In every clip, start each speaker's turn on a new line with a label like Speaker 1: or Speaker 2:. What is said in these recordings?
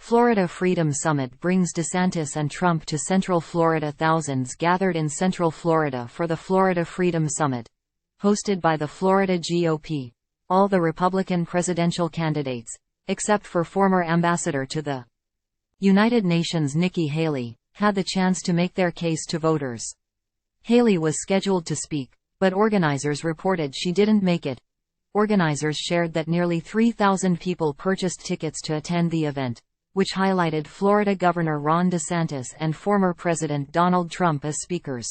Speaker 1: Florida Freedom Summit brings DeSantis and Trump to Central Florida. Thousands gathered in Central Florida for the Florida Freedom Summit, hosted by the Florida GOP. All the Republican presidential candidates, except for former ambassador to the United Nations Nikki Haley, had the chance to make their case to voters. Haley was scheduled to speak, but organizers reported she didn't make it. Organizers shared that nearly 3,000 people purchased tickets to attend the event, which highlighted Florida Governor Ron DeSantis and former President Donald Trump as speakers.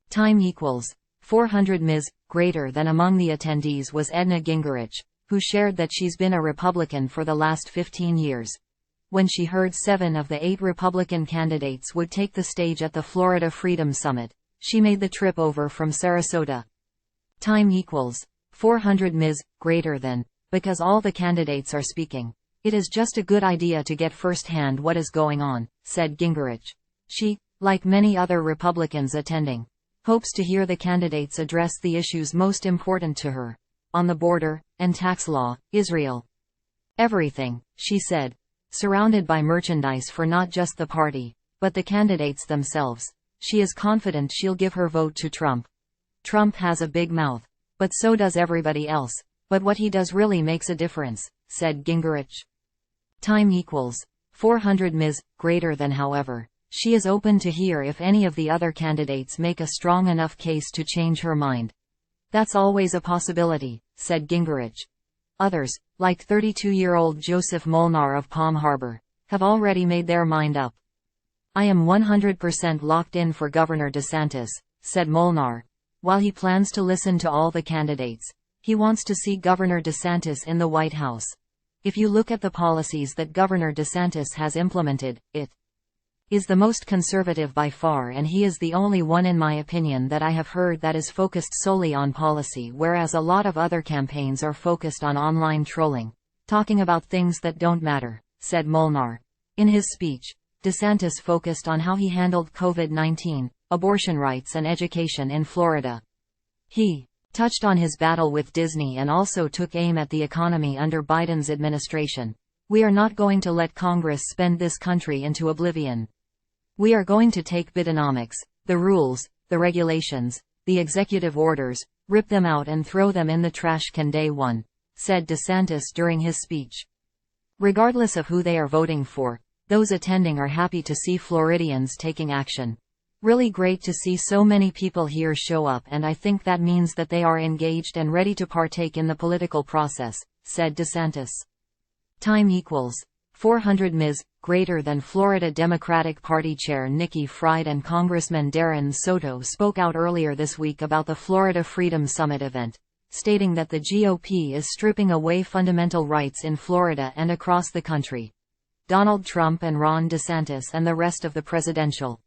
Speaker 1: Time equals 400 Ms. Greater than among the attendees was Edna Gingerich, who shared that she's been a Republican for the last 15 years. When she heard 7 of the 8 Republican candidates would take the stage at the Florida Freedom Summit, she made the trip over from Sarasota. Time equals 400 Ms. Greater than, because all the candidates are speaking. It is just a good idea to get firsthand what is going on, said Gingerich. She, like many other Republicans attending, hopes to hear the candidates address the issues most important to her, on the border, and tax law, Israel. Everything, she said, surrounded by merchandise for not just the party, but the candidates themselves. She is confident she'll give her vote to Trump. Trump has a big mouth, but so does everybody else, but what he does really makes a difference, said Gingerich. Time equals 400 Ms. Greater than. However, she is open to hear if any of the other candidates make a strong enough case to change her mind. That's always a possibility, said Gingerich. Others, like 32-year-old Joseph Molnar of Palm Harbor, have already made their mind up. I am 100% locked in for Governor DeSantis, said Molnar. While he plans to listen to all the candidates, he wants to see Governor DeSantis in the White House. If you look at the policies that Governor DeSantis has implemented, it is the most conservative by far, and he is the only one in my opinion that I have heard that is focused solely on policy, whereas a lot of other campaigns are focused on online trolling, talking about things that don't matter, said Molnar. In his speech, DeSantis focused on how he handled COVID-19, abortion rights and education in Florida. He touched on his battle with Disney and also took aim at the economy under Biden's administration. We are not going to let Congress spend this country into oblivion. We are going to take Bidenomics, the rules, the regulations, the executive orders, rip them out and throw them in the trash can day one, said DeSantis during his speech. Regardless of who they are voting for, those attending are happy to see Floridians taking action. Really great to see so many people here show up, and I think that means that they are engaged and ready to partake in the political process, said DeSantis. Time equals 400 Ms. Greater than. Florida Democratic Party Chair Nikki Fried and Congressman Darren Soto spoke out earlier this week about the Florida Freedom Summit event, stating that the GOP is stripping away fundamental rights in Florida and across the country. Donald Trump and Ron DeSantis and the rest of the presidential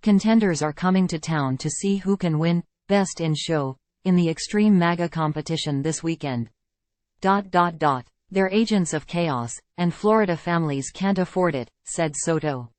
Speaker 1: contenders are coming to town to see who can win Best in Show in the Extreme MAGA competition this weekend. They're agents of chaos, and Florida families can't afford it, said Soto.